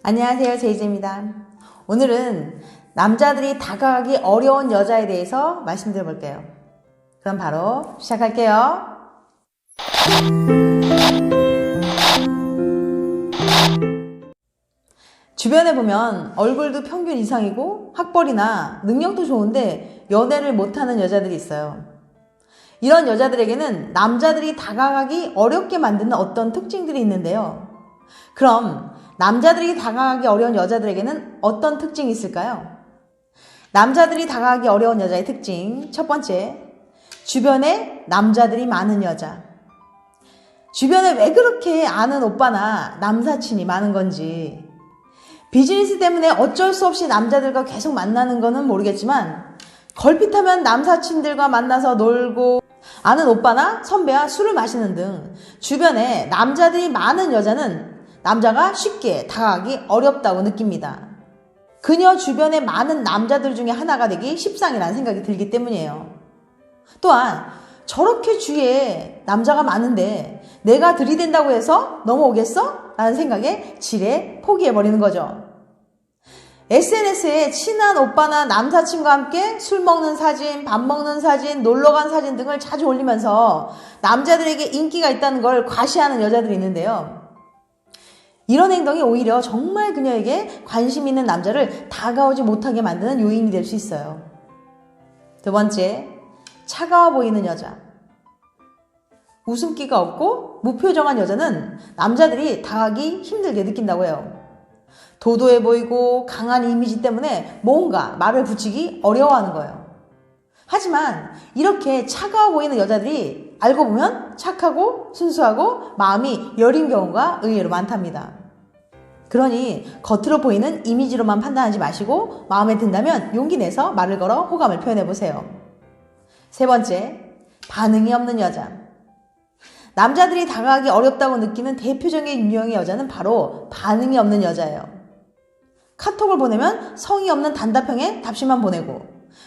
안녕하세요, 제이제입니다. 오늘은 남자들이 다가가기 어려운 여자에 대해서 말씀드려볼게요. 그럼 바로 시작할게요. 주변에 보면 얼굴도 평균 이상이고 학벌이나 능력도 좋은데 연애를 못하는 여자들이 있어요. 이런 여자들에게는 남자들이 다가가기 어렵게 만드는 어떤 특징들이 있는데요. 그럼 남자들이 다가가기 어려운 여자들에게는 어떤 특징이 있을까요? 남자들이 다가가기 어려운 여자의 특징 첫 번째, 주변에 남자들이 많은 여자. 주변에 왜 그렇게 아는 오빠나 남사친이 많은 건지, 비즈니스 때문에 어쩔 수 없이 남자들과 계속 만나는 거는 모르겠지만 걸핏하면 남사친들과 만나서 놀고 아는 오빠나 선배와 술을 마시는 등 주변에 남자들이 많은 여자는 남자가 쉽게 다가가기 어렵다고 느낍니다. 그녀 주변에 많은 남자들 중에 하나가 되기 십상이라는 생각이 들기 때문이에요. 또한 저렇게 주위에 남자가 많은데 내가 들이댄다고 해서 넘어오겠어? 라는 생각에 지레 포기해버리는 거죠. SNS에 친한 오빠나 남사친과 함께 술 먹는 사진, 밥 먹는 사진, 놀러간 사진 등을 자주 올리면서 남자들에게 인기가 있다는 걸 과시하는 여자들이 있는데요. 이런 행동이 오히려 정말 그녀에게 관심 있는 남자를 다가오지 못하게 만드는 요인이 될 수 있어요. 두 번째, 차가워 보이는 여자. 웃음기가 없고 무표정한 여자는 남자들이 다가가기 힘들게 느낀다고 해요. 도도해 보이고 강한 이미지 때문에 뭔가 말을 붙이기 어려워하는 거예요. 하지만 이렇게 차가워 보이는 여자들이 알고 보면 착하고 순수하고 마음이 여린 경우가 의외로 많답니다. 그러니 겉으로 보이는 이미지로만 판단하지 마시고 마음에 든다면 용기 내서 말을 걸어 호감을 표현해보세요. 세 번째, 반응이 없는 여자. 남자들이 다가가기 어렵다고 느끼는 대표적인 유형의 여자는 바로 반응이 없는 여자예요. 카톡을 보내면 성의 없는 단답형의 답신만 보내고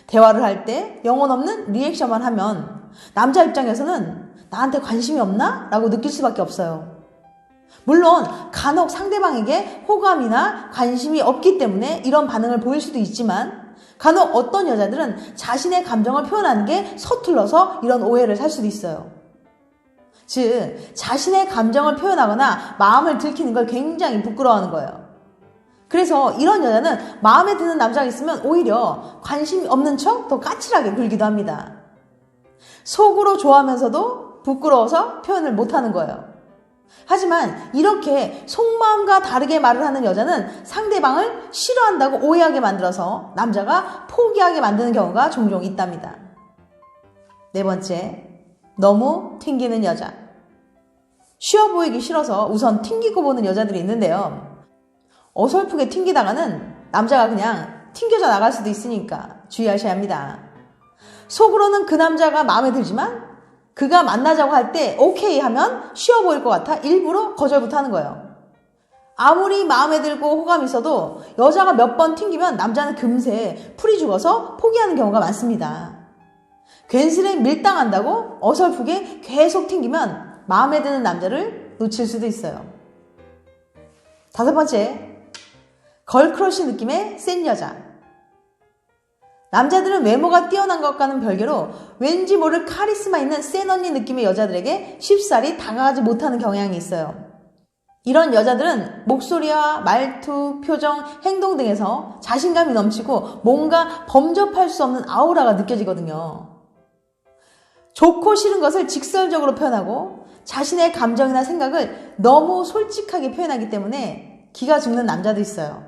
대화를 할 때 영혼 없는 리액션만 하면 남자 입장에서는 나한테 관심이 없나? 라고 느낄 수밖에 없어요. 물론 간혹 상대방에게 호감이나 관심이 없기 때문에 이런 반응을 보일 수도 있지만 간혹 어떤 여자들은 자신의 감정을 표현하는 게 서툴러서 이런 오해를 살 수도 있어요. 즉, 자신의 감정을 표현하거나 마음을 들키는 걸 굉장히 부끄러워하는 거예요. 그래서 이런 여자는 마음에 드는 남자가 있으면 오히려 관심이 없는 척 더 까칠하게 굴기도 합니다. 속으로 좋아하면서도 부끄러워서 표현을 못하는 거예요. 하지만 이렇게 속마음과 다르게 말을 하는 여자는 상대방을 싫어한다고 오해하게 만들어서 남자가 포기하게 만드는 경우가 종종 있답니다. 네 번째, 너무 튕기는 여자. 쉬워 보이기 싫어서 우선 튕기고 보는 여자들이 있는데요. 어설프게 튕기다가는 남자가 그냥 튕겨져 나갈 수도 있으니까 주의하셔야 합니다. 속으로는 그 남자가 마음에 들지만 그가 만나자고 할 때 오케이 하면 쉬워 보일 것 같아 일부러 거절부터 하는 거예요. 아무리 마음에 들고 호감이 있어도 여자가 몇 번 튕기면 남자는 금세 풀이 죽어서 포기하는 경우가 많습니다. 괜스레 밀당한다고 어설프게 계속 튕기면 마음에 드는 남자를 놓칠 수도 있어요. 다섯 번째, 걸크러쉬 느낌의 센 여자. 남자들은 외모가 뛰어난 것과는 별개로 왠지 모를 카리스마 있는 센 언니 느낌의 여자들에게 쉽사리 다가가지 못하는 경향이 있어요. 이런 여자들은 목소리와 말투, 표정, 행동 등에서 자신감이 넘치고 뭔가 범접할 수 없는 아우라가 느껴지거든요. 좋고 싫은 것을 직설적으로 표현하고 자신의 감정이나 생각을 너무 솔직하게 표현하기 때문에 기가 죽는 남자도 있어요.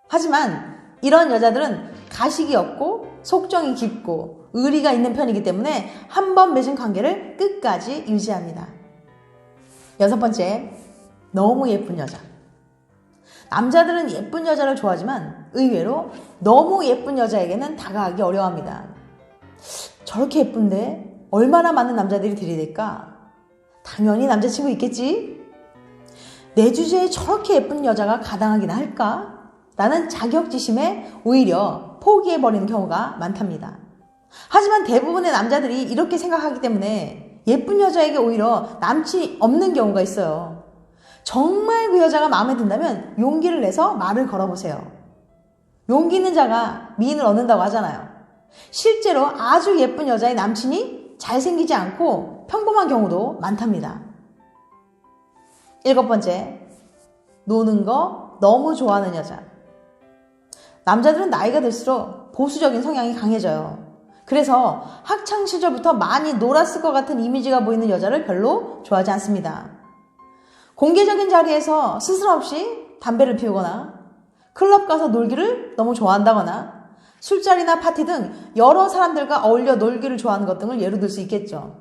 하지만 이런 여자들은 가식이 없고 속정이 깊고 의리가 있는 편이기 때문에 한 번 맺은 관계를 끝까지 유지합니다. 여섯 번째, 너무 예쁜 여자. 남자들은 예쁜 여자를 좋아하지만 의외로 너무 예쁜 여자에게는 다가가기 어려워합니다. 저렇게 예쁜데 얼마나 많은 남자들이 들이댈까? 당연히 남자친구 있겠지? 내 주제에 저렇게 예쁜 여자가 가당하긴 할까? 라는 자격지심에 오히려 포기해버리는 경우가 많답니다. 하지만 대부분의 남자들이 이렇게 생각하기 때문에 예쁜 여자에게 오히려 남친이 없는 경우가 있어요. 정말 그 여자가 마음에 든다면 용기를 내서 말을 걸어보세요. 용기 있는 자가 미인을 얻는다고 하잖아요. 실제로 아주 예쁜 여자의 남친이 잘생기지 않고 평범한 경우도 많답니다. 7번째, 노는 거 너무 좋아하는 여자. 남자들은 나이가 들수록 보수적인 성향이 강해져요. 그래서 학창 시절부터 많이 놀았을 것 같은 이미지가 보이는 여자를 별로 좋아하지 않습니다. 공개적인 자리에서 스스럼 없이 담배를 피우거나 클럽 가서 놀기를 너무 좋아한다거나 술자리나 파티 등 여러 사람들과 어울려 놀기를 좋아하는 것 등을 예로 들 수 있겠죠.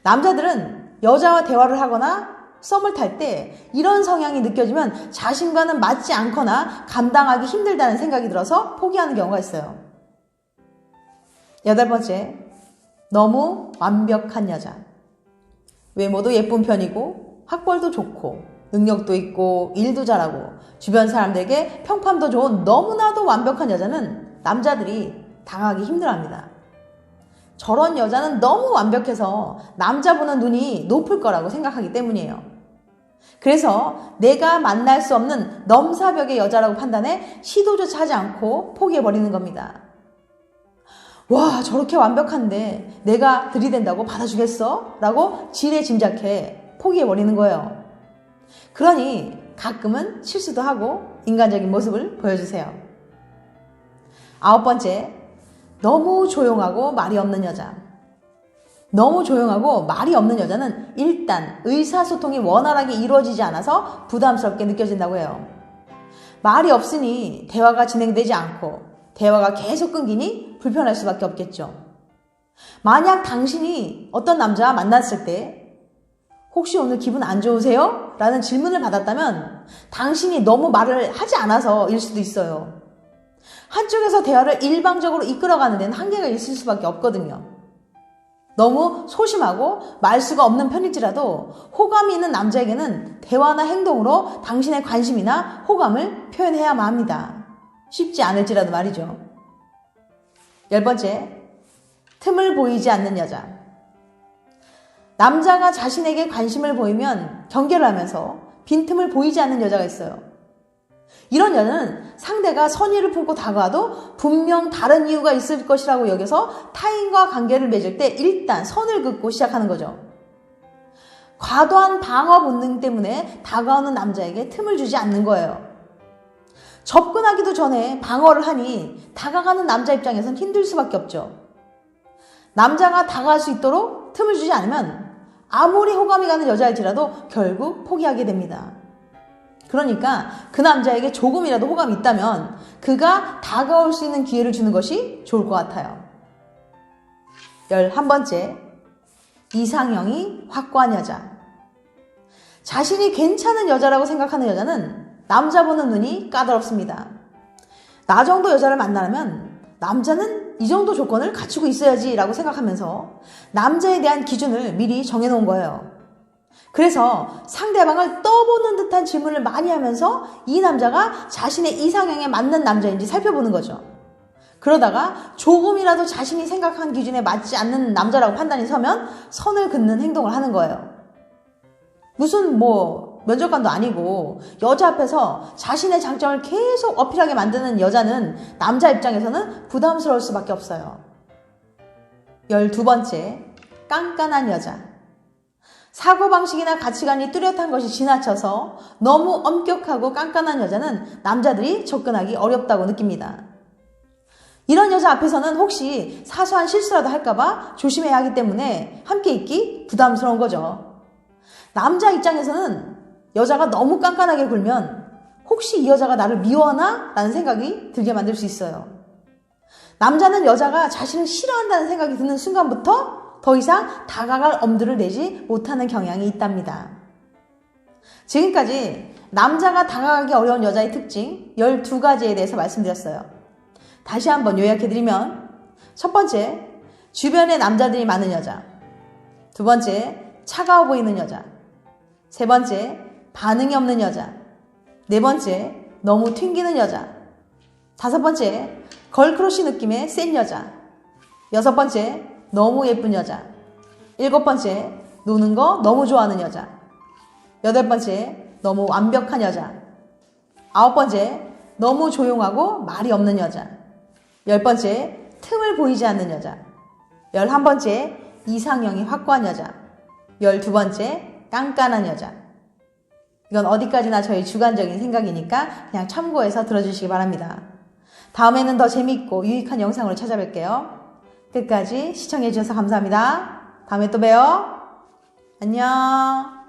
남자들은 여자와 대화를 하거나 썸을 탈 때 이런 성향이 느껴지면 자신과는 맞지 않거나 감당하기 힘들다는 생각이 들어서 포기하는 경우가 있어요. 8번째, 너무 완벽한 여자. 외모도 예쁜 편이고 학벌도 좋고 능력도 있고 일도 잘하고 주변 사람들에게 평판도 좋은 너무나도 완벽한 여자는 남자들이 당하기 힘들어합니다. 저런 여자는 너무 완벽해서 남자 보는 눈이 높을 거라고 생각하기 때문이에요. 그래서 내가 만날 수 없는 넘사벽의 여자라고 판단해 시도조차 하지 않고 포기해버리는 겁니다. 와, 저렇게 완벽한데 내가 들이댄다고 받아주겠어? 라고 지레 짐작해 포기해버리는 거예요. 그러니 가끔은 실수도 하고 인간적인 모습을 보여주세요. 9번째, 너무 조용하고 말이 없는 여자. 너무 조용하고 말이 없는 여자는 일단 의사소통이 원활하게 이루어지지 않아서 부담스럽게 느껴진다고 해요. 말이 없으니 대화가 진행되지 않고 대화가 계속 끊기니 불편할 수밖에 없겠죠. 만약 당신이 어떤 남자와 만났을 때 혹시 오늘 기분 안 좋으세요? 라는 질문을 받았다면 당신이 너무 말을 하지 않아서 일 수도 있어요. 한쪽에서 대화를 일방적으로 이끌어가는 데는 한계가 있을 수밖에 없거든요. 너무 소심하고 말수가 없는 편일지라도 호감이 있는 남자에게는 대화나 행동으로 당신의 관심이나 호감을 표현해야만 합니다. 쉽지 않을지라도 말이죠. 10번째, 틈을 보이지 않는 여자. 남자가 자신에게 관심을 보이면 경계를 하면서 빈틈을 보이지 않는 여자가 있어요. 이런 여자는 상대가 선의를 품고 다가와도 분명 다른 이유가 있을 것이라고 여겨서 타인과 관계를 맺을 때 일단 선을 긋고 시작하는 거죠. 과도한 방어 본능 때문에 다가오는 남자에게 틈을 주지 않는 거예요. 접근하기도 전에 방어를 하니 다가가는 남자 입장에선 힘들 수밖에 없죠. 남자가 다가갈 수 있도록 틈을 주지 않으면 아무리 호감이 가는 여자일지라도 결국 포기하게 됩니다. 그러니까 그 남자에게 조금이라도 호감이 있다면 그가 다가올 수 있는 기회를 주는 것이 좋을 것 같아요. 11번째, 이상형이 확고한 여자. 자신이 괜찮은 여자라고 생각하는 여자는 남자 보는 눈이 까다롭습니다. 나 정도 여자를 만나려면 남자는 이 정도 조건을 갖추고 있어야지 라고 생각하면서 남자에 대한 기준을 미리 정해놓은 거예요. 그래서 상대방을 떠보는 듯한 질문을 많이 하면서 이 남자가 자신의 이상형에 맞는 남자인지 살펴보는 거죠. 그러다가 조금이라도 자신이 생각한 기준에 맞지 않는 남자라고 판단이 서면 선을 긋는 행동을 하는 거예요. 무슨 면접관도 아니고 여자 앞에서 자신의 장점을 계속 어필하게 만드는 여자는 남자 입장에서는 부담스러울 수밖에 없어요. 12번째, 깐깐한 여자. 사고방식이나 가치관이 뚜렷한 것이 지나쳐서 너무 엄격하고 깐깐한 여자는 남자들이 접근하기 어렵다고 느낍니다. 이런 여자 앞에서는 혹시 사소한 실수라도 할까봐 조심해야 하기 때문에 함께 있기 부담스러운 거죠. 남자 입장에서는 여자가 너무 깐깐하게 굴면 혹시 이 여자가 나를 미워하나? 라는 생각이 들게 만들 수 있어요. 남자는 여자가 자신을 싫어한다는 생각이 드는 순간부터 더 이상 다가갈 엄두를 내지 못하는 경향이 있답니다. 지금까지 남자가 다가가기 어려운 여자의 특징 12가지에 대해서 말씀드렸어요. 다시 한번 요약해드리면 첫 번째, 주변에 남자들이 많은 여자. 두 번째, 차가워 보이는 여자. 세 번째, 반응이 없는 여자. 네 번째, 너무 튕기는 여자. 다섯 번째, 걸크러쉬 느낌의 센 여자. 여섯 번째, 너무 예쁜 여자. 일곱 번째, 노는 거 너무 좋아하는 여자. 8번째, 너무 완벽한 여자. 9번째, 너무 조용하고 말이 없는 여자. 10번째, 틈을 보이지 않는 여자. 11번째, 이상형이 확고한 여자. 12번째, 깐깐한 여자. 이건 어디까지나 저희 주관적인 생각이니까 그냥 참고해서 들어주시기 바랍니다. 다음에는 더 재밌고 유익한 영상으로 찾아뵐게요. 끝까지 시청해주셔서 감사합니다. 다음에 또 봬요. 안녕.